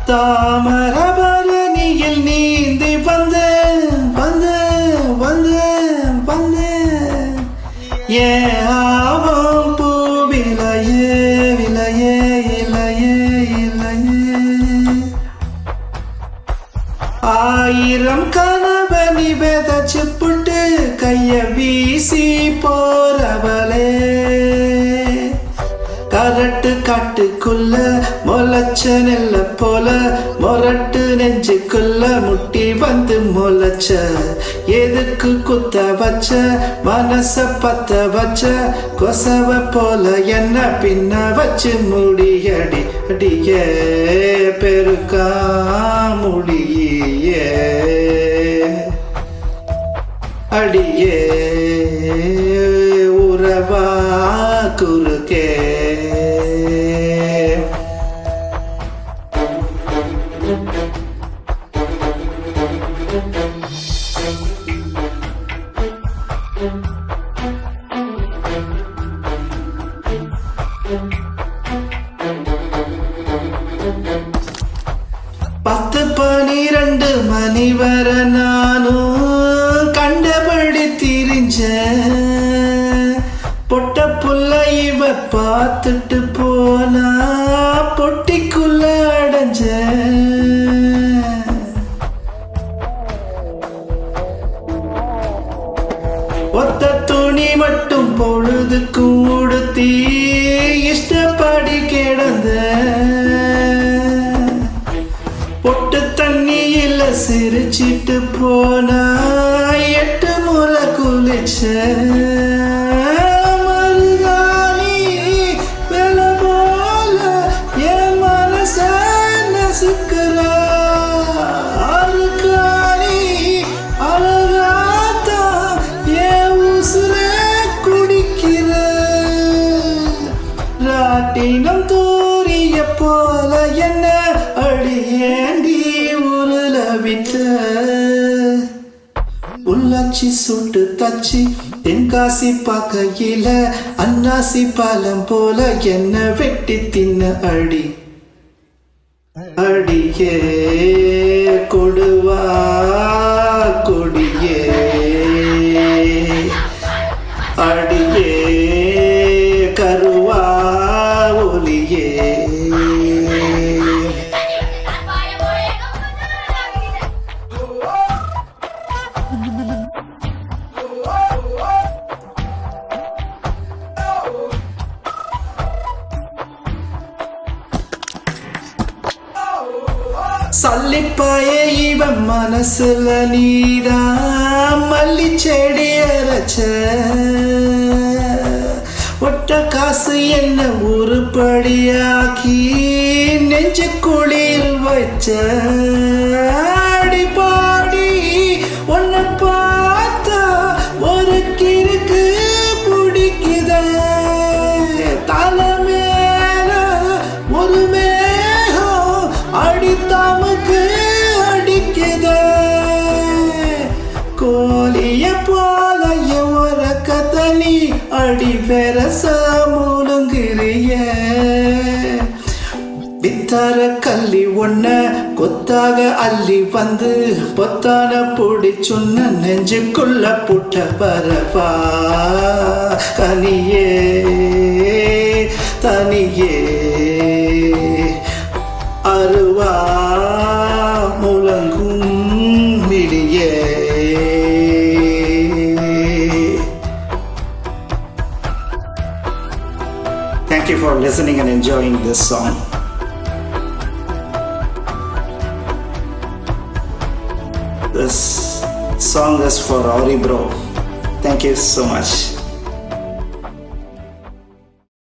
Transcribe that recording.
தாமரபரணியில் நீந்தி வந்து வந்து வந்து வந்து ஏவும் பூவிலையே விலையே இலையே இலையே ஆயிரம் கனவனி வெதச்சு புட்டு கைய வீசி போறவளே கரட்டு காட்டுக்குள்ள முளைச்ச நெல்ல போல மொரட்டு நெஞ்சுக்குள்ள முட்டி வந்து முளைச்ச எதுக்கு குத்த வச்ச மனச பத்த வச்ச கொசவ போல என்ன பின்ன வச்சு முடியடி அடிய பெருக்கா முடியே அடியே உறவா குறுக்கே பத்து 12 மணி வர நானும் கண்டபடி திரிஞ்ச பொட்ட புள்ள இவ பார்த்துட்டு போனா பொட்டிக்குள்ள அடைஞ்ச ஒத்த துணி மட்டும் பொழுதுக்கு உடுத்தி இஷ்டப்படி கிடந்த பொட்டு தண்ணியில சிரிச்சிட்டு போனா 8 முறை குளிச்ச மருதாணி வெல போல என் மனச நசுக்குற அருக்காணி அழகாத்தா என் உசுர குடிக்கிற ராட்டினம் தூரிய போல என்ன அடியேண்டி உருள விட்ட உள்ளாச்சி சுட்டு தச்சி தென்காசி பார்க்கையில அன்னாசி பாலம் போல என்ன வெட்டி தின்ன அடி அடியே கொடுவா கொடியே அடியே கருவா ஒலியே சல்லிப்பாய இவன் மனசுல நீதான் மல்லி செடி அரைச்ச ஒட்ட காசு என்ன உருப்படியாக்கி நெஞ்சு குளிர் வச்ச அடிப்பாடி உன்னை பார்த்தா ஒரு கிறுக்கு பிடிக்குத தலை மேல ஒரு மேகம் அடித்தாமுக்கு அடிக்குத கோழிய போல ஒரு கதனி அடி பெரச முழுங்கிறிய வித்தார கல்லி ஒன்ன கொத்தாக அள்ளி வந்து பொத்தான பொடி சொன்ன நெஞ்சுக்குள்ள புட்ட பரவா கனியே தனியே அருவா முழங்கும் மிடியே Thank you for listening and enjoying this song. This song is for Auri bro. Thank you so much.